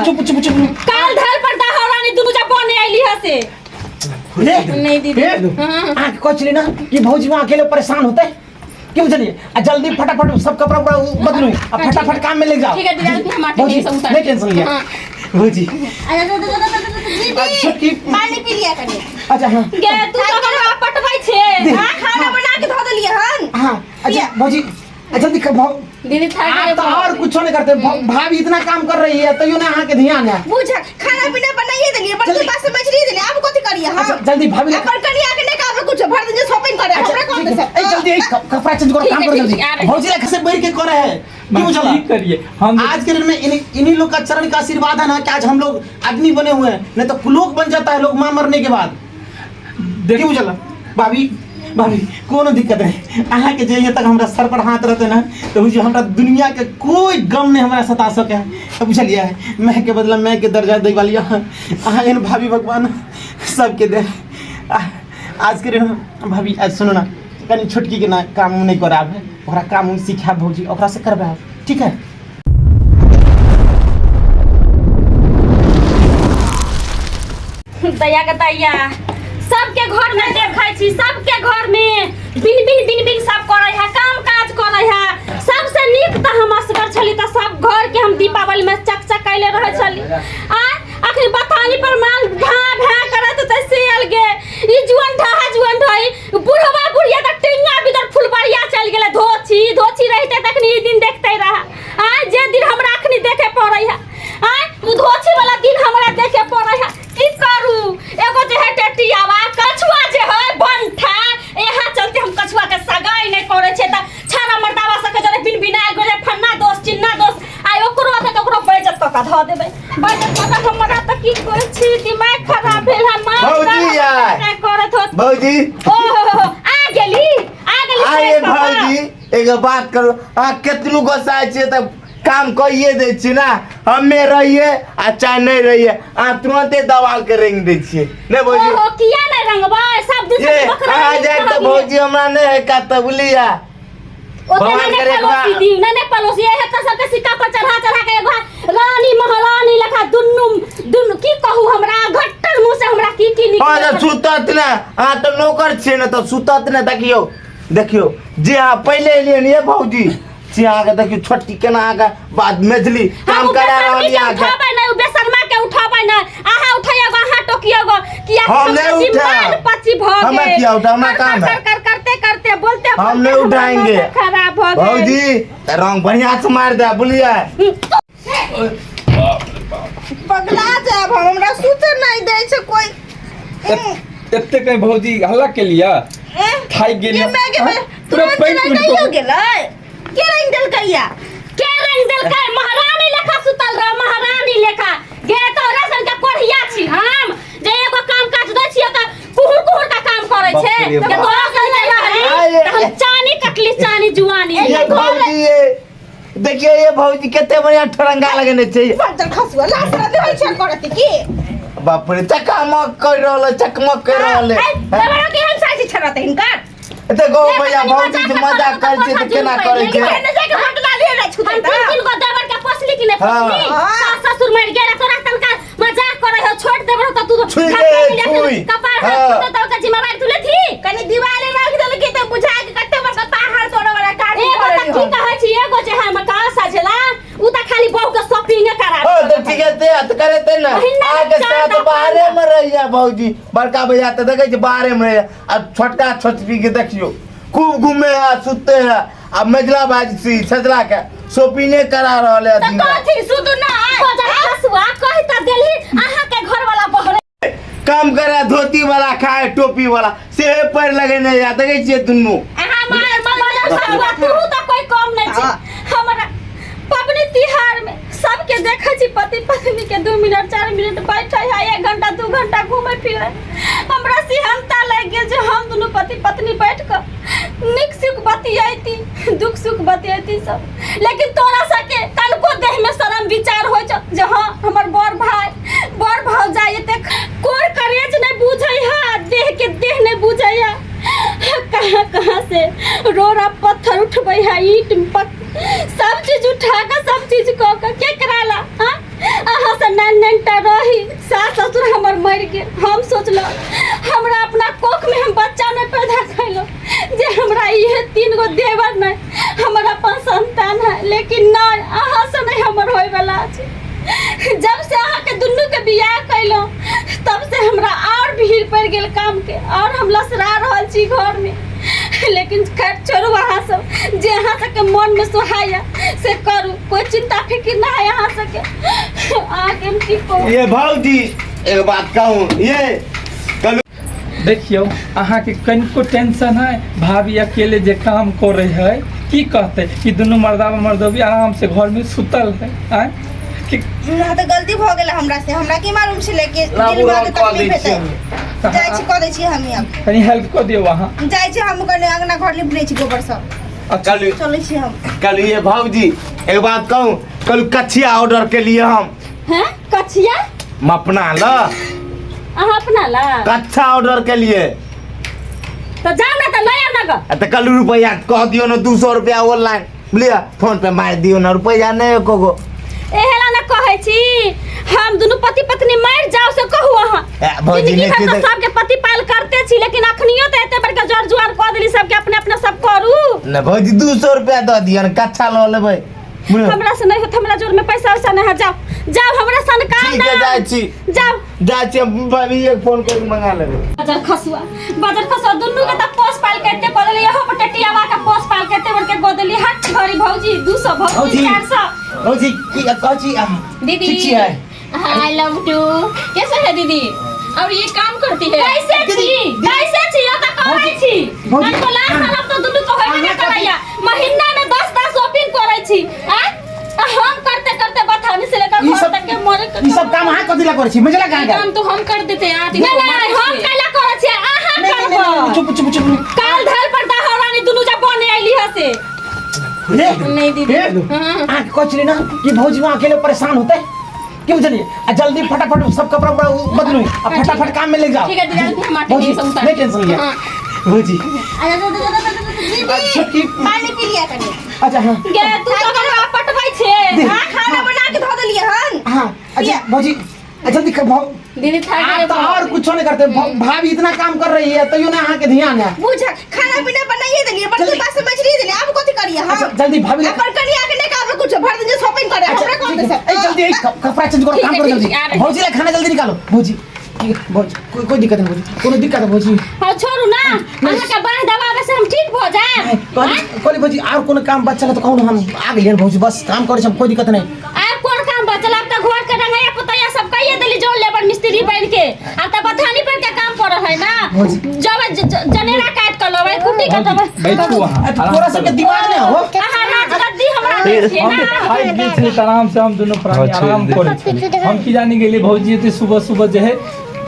काल धर पड़ता हो रानी दुनु जा बने आइली हसे नहीं दीदी आंख कोच लेना कि भौजी वहां अकेले परेशान होते हैं क्यों चलिए जल्दी फटाफट सब कपड़ा बदलूं अब फटाफट काम में लग जाओ ठीक है दीदी हम आटे नहीं सब उतार नहीं टेंशन लिया भौजी दीदी पानी पी लिया कने अच्छा हां गे तू तो हमरा पटवाई छे हां खाना बना के धो देलिए हन हां अच्छा भौजी जल्दी कर भाव दीदी था आप तो और कुछ नहीं करते भाभी इतना काम कर रही है तो यूं ना आके ध्यान है बुझा खाना पीना बनाइए देलिए बर्तन बासन मछली देलिए आप कथि करिए हां अच्छा जल्दी भाभी अपन कनिया के नहीं काम कुछ भर दिन शॉपिंग करे हमरा कौन दे सब जल्दी कपड़ा चेंज करो काम करो जल्दी भौजी ला कैसे बैठ के करे है क्यों चला ठीक करिए हम आज के दिन में इन्हीं लोग का चरण का आशीर्वाद है ना कि आज हम लोग आदमी बने हुए हैं नहीं तो कुलोक बन जाता है लोग मां मरने के बाद क्यों चला भाभी कोनो दिक्कत है अहाँ के जे तक हमरा सर पर हाथ रहते ना तो बुझिए हमरा दुनिया के कोई गम नहीं हमरा सता सके तो बुझलिए मैं के बदला मैं के दर्जा दे वाली अहाँ इन भाभी भगवान सबके दे आज के दिन भाभी आज सुनो ना कनी छोटकी के ना काम नहीं कराब है ओकरा काम सिखा भौजी ओकरा से करबा ठीक है दया के दैया सबके घर में देखै छी सबके घर में बिन बिन सब करे है काम काज करे है सबसे नीक त हम असगर छली त सब घर के हम दीपावली में चकचक कैले रहे छली आ अखनी बतानी पर माल भा भा करत त सेल गे ई जुवन ढाई बुढ़वा बुढ़िया त टिंगा बिदर फुलबरिया चल गेले धोची रहते तखनी ई दिन देखते रहा आ जे दिन हमरा अखनी देखे पड़ै है आ उ धोची वाला दिन हमरा देखे पड़ै है की करू एगो जे है टेटियावा कछुआ जे है बनठा यहाँ चलते हम कछुआ के सगाई नहीं करे छे त छाना मर्दावा सके जरे बिन बिना गोरे फन्ना दोस्त चिन्ना दोस्त आइ ओकरो त ओकरो बेइज्जत क ध देबै बेइज्जत क हमरा त की करे छी दिमाग खराब भेल हम भौजी यार करत होत भौजी ओहो आ गेली आए भौजी एगो बात करो आ केतनु गोसा छे त काम कइए दे छी ना हमें रहिए आ चाहे नहीं रहिए आ तुरंते दवाल के रंग दे छी ने भौजी ओहो किया नहीं रंगबा सब दिन ये आ जाए तो भौजी हमरा ने है का त बुलिया भगवान करे पड़ोसी ने पड़ोसी है त सबके सिक्का पर चढ़ा के रानी महारानी लखा दुन्नु की कहू हमरा घट्टर मुंह से हमरा की निकल हां सुतत ना आ तो नौकर छे ना तो सुतत ना देखियो जे आ पहले लिए ने भौजी सिया के देखियो छोटकी केना आगा बाद मेजली काम करा रहली आगे उठाबै ना बेशर्मा के उठाबै ना आहा उठाइएगो आहा टोकिएगो किया हम नहीं उठा पची भ गए हमें क्या उठा हमारा काम है करते बोलते हम नहीं उठाएंगे खराब हो गए भौजी रंग बढ़िया से मार दे बुलिया पगला जाब हमरा सुते नहीं दे छै कोई एते कहीं भौजी हल्ला के लिया खाई गेलिया पूरा पेट टूट हो गेलै के रंग देल कहिया महारानी लेखा सुतल रह महारानी लेखा गे तो रेशन के कोढ़िया छी हम जे एगो काम काज दै छियै त कुहुर का काम करे छै के तोरा संगे रहली त हम चानी कटली चानी जुआनी ये भौजी ये देखिए ये भौजी कितने बढ़िया ठरंगा लगने चाहिए पंचर खसुआ लासरा दे छै करत की बाप रे चकमक कर रहले हमरा के हम साथी छरत हिनकर एते गो भैया भौजी से मजाक कर छै त केना करे छै केना जाके होटल ले नै छुते हम तीन गो देवर के पोसली कि नै पोसली सास ससुर मर गेला तोरा तनका मजाक करे हो छोड़ देबरो त तू कपार हाथ तो का जिम्मेवारी तू लेथी कनी दीवाले रख देल के त बुझा के कते बड़का पहाड़ तोड़ वाला काट एगो त की कहै छी एगो जे हम का सजला उ त खाली बहु के शॉपिंग करा ओ तो ठीक है ते करे ते ना आगे साथ बाहरे में रहिया भौजी बड़का भैया त देखे छै बाहरे में रहिया अब छोटका छोटकी के देखियो खूब घूमे है सुते है अब मजला बाजी सी सजला के शॉपिंग करा रहले दिन त कथि सुध ना हसुआ कहि त देली आहा के घर वाला बहरे काम करे धोती वाला खाए टोपी वाला से पर लगे नहीं या देखे छिए दुन्नु आहा मार मजा हसुआ तू त कोई कम नै छै हमरा पबनी तिहार में सबके देखै छी पति पत्नी के 2 मिनट 4 मिनट बैठे है 1 घंटा 2 घंटा घूमे फिरे हमरा सिहनता लग गेल जे हम दोनों पति पत्नी बैठ कर निक सुख बतियाती दुख सुख बतियाती सब लेकिन तोरा सके तनको देह में शर्म विचार हो जे हां हमर बड़ भाव जाय ते कोर करेज नहीं बुझै है देह के देह नहीं बुझै है कहां से रोरा पत्थर उठबै है ईंट सब चीज उठा के सब चीज क के कराला हां अहाँ से सोचलो हमरा अपना कोख में हम बच्चा नहीं पैदा कैलो जे हमरा ये 3 गो देवर नहीं हमरा अपन संतान है, लेकिन नहीं अहाँ से नहीं हमर होय वाला छै। जब से अहाँ के दुनू के बियाह कैलो तब से हमरा और भीड़ पड़ गेल काम के और हम लसरा रहल छी घर में। लेकिन खैर छोड़ू अहाँ सब, जे अहाँ सबके मन में सुहाया से करू, कोई चिंता फिक्र ना है अहाँ सबके। आगे हम की कहू। ये भौजी एक बात कहूँ, ये कल देखियो अहाँ के कनिको टेंशन है, भाभी अकेले जे काम कर रही है की कहते कि दोनों मर्दावा मर्दोवी आराम से घर में सुतल है आय कि ना तो गलती भ गेल हमरा से, हमरा की मालूम छले कि दिल में तकलीफ हेतै। जाय छी क दै छी हम अब कनी हेल्प कर दियो वहाँ। जाय छी हम कने अंगना घर लिप लै छी गोबर सब। अच्छा चलै छी हम। कल ये भौजी एक बात कहूँ, कल कच्छिया ऑर्डर के लिए हम हैं कछिया अपना ला अहाँ अपना ला कच्छा ऑर्डर के लिए तो जाओ ना तो ले आओ ना ग। तो कल रुपया कह दियो ना 200 रुपया ऑनलाइन लिया फोन पे मार दियो ना, रुपया नहीं कोगो एहेला ना कहै छी हम दोनों पति पत्नी मर जाओ से कहू अहाँ। भौजी जिंदगी भर ने तो सबके पति पाल करते छी, लेकिन अखनियो तो एते बड़का जड़ जुआर कह देली सबके अपने अपने सब करू। ना भौजी 200 रुपया दे दियो ना, कच्छा लो लेबै। हमरा से नहीं होत, हमरा जोर में पैसा वैसा नहीं है। जाओ जाओ हमरा सन काम ठीक है, जाय छी जाओ जाय छी, भाभी एक फोन कर मंगा लेबै। बाजार खसुआ दुन्नु के त पोस पाल करते पड़ले, यहो पटटियावा के पोस पाल करते बड़ के गोदली हट घरी भौजी 200 भौजी 400 भौजी की कहची दीदी ठीक है। I love you. कैसे है दीदी? और ये काम करती है? कैसे छी यो त कहै छी भौजी, हम तो लास्ट साल तो दुन्नु को होय नहीं करैया, महीना में 10 शॉपिंग करै छी। हम करते करते बतानी से लेकर ई घर सब तक के मोरे ई सब काम अहाँ कथि ला करै छी, मजला कहाँ काम तो हम कर देते हैं आती नहीं हम कैला करै छी अहाँ करबो। चुप काल धर पर दा हरानी दुन्नु जब बने आइली हसे। नहीं दीदी। हाँ। आप कहली ना कि भौजी वहाँ अकेले परेशान होते क्यों चलिए जल्दी फटाफट सब कपड़ा उपड़ा बदलू और फटाफट काम में ले जाओ। ठीक है दीदी, हम आते भौजी हैं सब नहीं टेंशन लिया। हाँ। भौजी दीदी पानी पी लिया कनी। अच्छा हाँ गे तू तो हमरा पटबै छे। हां खाना बना के धो देलिए हन। हाँ अच्छा भौजी जल्दी कर भाव दीदी था आप तो और कुछ नहीं करते भाभी इतना काम कर रही है तो यू ना अहाँ के ध्यान है। बुझा खाना पीना बनाइए देलिए, बर्तन बासन मछली देलिए, अब कथि करिए हम? अच्छा जल्दी भाभी अपन कनिया के नहीं काम कुछ भर दिन शॉपिंग करे हमरा कौन दे सब। जल्दी कपड़ा चेंज करो, काम करो जल्दी। ठीक है, भौजी ला खाना जल्दी निकालो। भौजी कोई दिक्कत नहीं भौजी, कोनो दिक्कत है भौजी। हां छोड़ू ना अहाँ के बाह दबावे से हम ठीक हो जाए। कोई भौजी और कोनो काम बचल तो कहूँ हम आ गए भौजी, बस काम करे कोई दिक्कत नहीं। अब कौन काम बचल? अब तो घर के रंगैया पुतैया सब कहिए देली जोड़ लेबर मिस्त्री बन के। अब तो बथानी पर के काम कर है ना, जब जनेरा काट के लबै कुटी के तब बैठू वहाँ थोड़ा सा के दिमाग में हो अहाँ राजगद्दी हमरा दे छे हम ना। खाई पी छे आराम से, हम दोनों प्राणी आराम करे छे। हम की जानी गेली भौजी ते सुबह सुबह जे है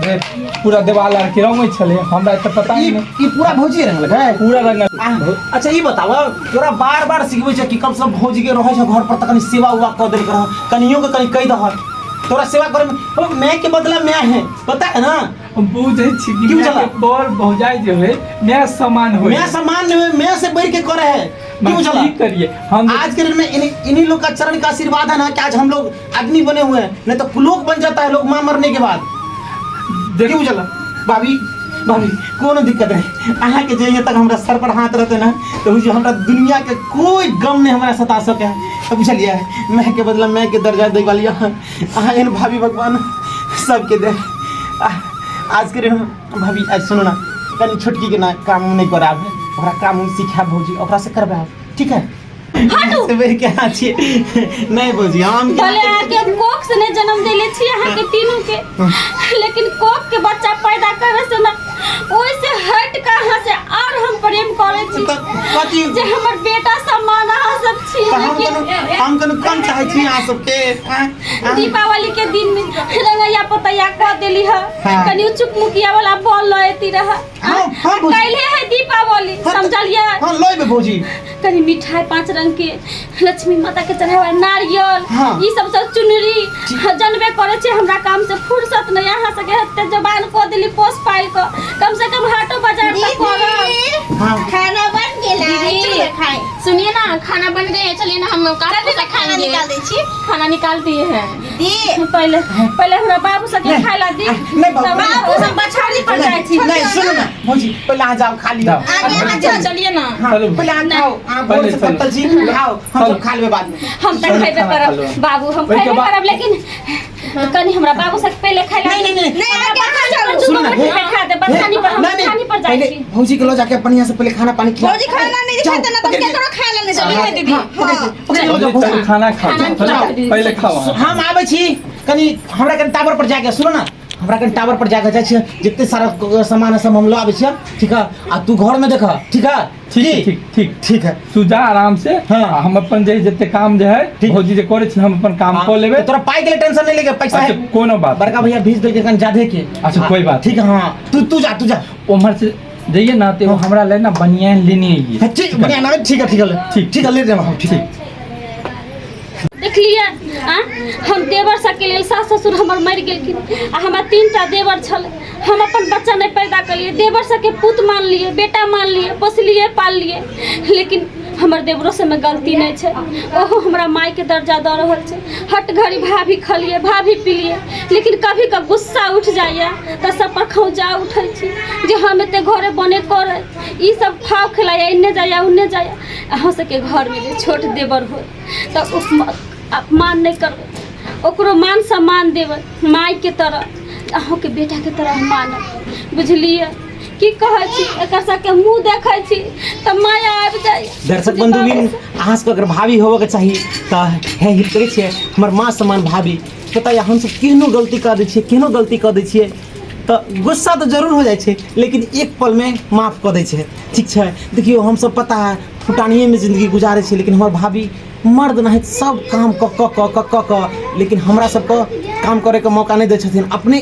जे पूरा देवाल आर के रंगै छले, हमरा त पता ही नहीं। ये पूरा भौजी रंग लगा है पूरा रंग। अच्छा ये बतावा तोरा बार सिखबै छै कि कम से भौजी के रहै छै घर पर त कनी सेवा उवा क देल कर, कनियो के कनी कह दह तोरा सेवा करे में मैं के बदला मैं है, पता है ना? बुझे छी कि क्यों मैं चला? के बर भौजाई जे है मैं समान होय। मैं सम्मान में मैं से बढ़ के करे है, क्यों चला? ठीक करिए हम आज के दिन में इन्हीं लोग का चरण का आशीर्वाद है ना कि आज हम लोग आदमी बने हुए हैं, नहीं तो लोग बन जाता है लोग मां मरने के बाद। क्यों चला भाभी कोनो दिक्कत नहीं, अहाँ के जइए तक हमरा सर पर हाथ रहते ना तो जो हमरा दुनिया के कोई गम नहीं हमरा सता सके। अब चलिए मैं के बदला मैं के दर्जा दे वाली अहाँ इन भाभी भगवान सबके दे। आज के दिन भाभी आज सुनो ना कनी छोटकी के ना काम नहीं कराब है, ओकरा काम सिखा भौजी ओकरा से करबा, ठीक है? हटू से बेर के आछी नहीं भौजी हम भले आके कोख से ने जन्म देले छी अहाँ के तीनों के, लेकिन कोख के बच्चा पैदा करे से ना ओइ से हट कहां से और हम प्रेम करे छी कथी जे हमर बेटा समान अहाँ सब छी। लेकिन हम कम चाहे छी अहाँ सबके दीपावली के दिन में रंगैया पतैया कह देली है, हाँ। कनी उचुक मुखिया वाला बॉल लएती रहा। हाँ, हाँ, भौजी। कैले है दीपावली समझलिए? हां लोई भौजी कनी मिठाई 5 रंग के, लक्ष्मी माता के चढ़ावा नारियल, हाँ। ई सब चुनरी जनबे करे छे। हमरा काम से फुर्सत नहीं, यहाँ से हत्ते जबान को दिली पोस पाइल को, कम से कम हाटो बाजार तक करो। हाँ। खाना बन अकेला दीदी। चलो खाएं। सुनिए ना, खाना बन गए हैं, चलिए ना हम खाना खाएंगे। निकाल दे छी खाना निकाल दिए हैं। दीदी। पहले पहले हमरा बाबू सबके खाए ला दी नहीं बाबू, बाबू सब बछाड़ी पर जाए छी नहीं सुनो ना भौजी पहले आ जाओ खा लियो जाओ। आगे आ अच्छा चलिए ना। हाँ, चलो। पहले आ जाओ आप पहले बोल से चलो। पत्तल जी खाओ हम चलो। सब खा लेबे बाद में हम तक चलो, खाइबे खाना खा करब लो। बाबू हम ओहिके खाइबे बाद- करब लेकिन कनी हमरा बाबू सब पहले खाए ला नहीं, नहीं, नहीं, आगे आ जाओ। सुनो ना, खा दे बछानी पर हम नहीं, बछानी पर जाए पहले छी भौजी के लो जाके अपन यहाँ से पहले खाना पानी खिला भौजी खाना नहीं जाओ, दिखाते ना तो पकड़ के- केकरो खाए ला नहीं चलिए चलिए दीदी। हाँ। पकड़ के लो जाओ, चलो, भौजी। खाना खाओ खाना चलो, खिलाओ। पहले खाओ अहाँ। हम आबै छी कनी हमरा कन टावर पर जाके सुनो ना हमरा कन टावर पर जाके जाइ छी जितने सारा सामान है सब हम लो आबै छी ठीक है आ तू घर में देख ठीक है ठीक है, ठीक ठीक ठीक है तू जा आराम से। हाँ। हम अपन जे जते काम जे है ठीक। भौजी जे करे छी हम अपन काम हाँ, कर लेबे। तो तोरा पाई के लिए टेंशन नहीं लेके पैसा अच्छा है कोनो बात बड़का भैया भेज देलके कन जादे के अच्छा, कोई बात ठीक है हाँ तू जा उम्र से जाइए ना तो हमरा ले ना बनियान लेनी है हाँ, ठीक बढ़िया ना ठीक है ठीक। ठीक है ले जाओ हम ठीक है देख लिए हम देवर सबके लेल सास ससुर हमर मर गेलखिन आ हमरा 3टा देवर छल हम अपन बच्चा नहीं पैदा करिए देवर सबके पुत मान लिए बेटा मान लिए पोसलिए पाल लिए लेकिन हमर देवरो से में गलती नहीं है ओहो हमरा माय के दर्जा दऽ रहल छै हट घड़ी भाभी खलिए भाभी पिलिए लेकिन कभी का गुस्सा उठ जाइए तो सब पर खौजा उठै छी जे हम एते घरे बने करे ई सब खाओ खिलाया इन्ने जाया उन्ने जाया अहाँ सबके घर में जे छोट देवर हो तो अपमान नहीं करबै ओकरो मान सम्मान देबै माय के तरह अहों के बेटा के तरह मानब बुझलिए की कहै छी एकर सबके मुंह देखै छी त माया आबि जाय दर्शक बंधु भी अहाँ सबके अगर भाभी होबे के चाहिए तो है हित करे छियै हमर माँ समान भाभी पता या हम सब केहनो गलती कर दै छियै केहनो गलती कर दै छियै तो गुस्सा तो जरूर हो जाइ छै लेकिन एक पल में माफ कर दै छै ठीक छै देखियो हम सब पता है फुटानिए में जिंदगी गुजारे छै लेकिन हमर भाभी मर्द नहीं सब काम क लेकिन हमरा सबके काम करे के मौका नहीं दै छथिन अपने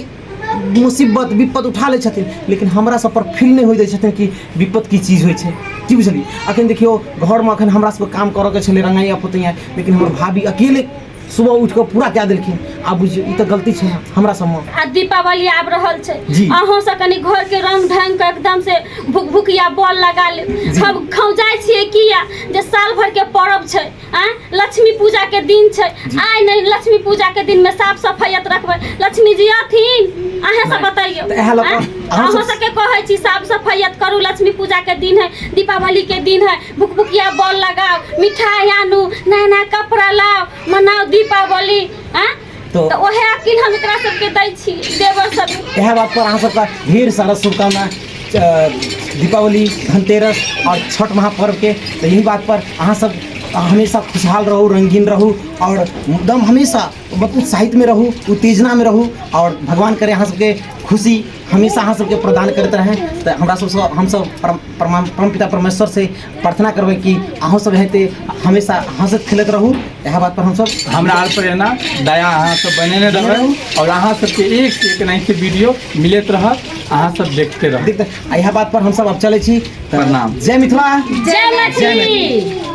मुसीबत विपद उठा ले छथिन लेकिन हमरा सब पर फील नहीं हो दै छथिन कि विपद की चीज होइ छै की बुझलिए अखन देखियो घर में अखन हमरा सबके काम करे के छलै रंगाइया पुतैया लेकिन हमर भाभी अकेले सुबह उठ के पूरा कए देलखिन आब बुझियो ई तो गलती छै हमरा सब में आ दीपावली आब रहल छै जी। अहों से कनी घर के रंग ढंग के एकदम से भुकभुकिया बॉल लगा ले हम खौजाइ छियै किया जे साल भर के पर्व छै लक्ष्मी पूजा के दिन छै आइ नहीं लक्ष्मी पूजा के दिन में साफ सफाइयत रखबै लक्ष्मी जी अथिन अहाँ सब बताइयो तऽ इएह लऽ कऽ अहाँ अहों सब- सबके कहै छी साफ सफाइयत करू लक्ष्मी पूजा के दिन है दीपावली के दिन है भुकभुकिया बॉल लगाओ मिठाई आनू नया नया कपड़ा लाओ मनाओ दीपावली तो- तो ओहे अकिल हम एकरा सबके दै छी देवर सब यह बात पर अहाँ सबका ढेर सारा शुभकामना दीपावली धनतेरस और छठ महापर्व के तो यही बात पर अहाँ सब हमेशा खुशहाल रहू रंगीन रहू और एकदम हमेशा उत्साहित में रहू उत्तेजना में रहू और भगवान करे अहाँ सबके खुशी हमेशा अहाँ सबके प्रदान करते रहे तो हमरा सबसँ हम सब परम पिता परमेश्वर से प्रार्थना करबै कि अहूँ सब हेते हमेशा हंसत खेलत रहू यह बात पर हम सब हमरा आर पर है ना दया अहाँ सब बनेने रहब और अहाँ सबके एक से एक नहीं वीडियो मिलत रहत अहाँ सब देखते रह। देखते यह बात पर हम सब अब चले छी प्रणाम। जय मिथिला जय मैथिली।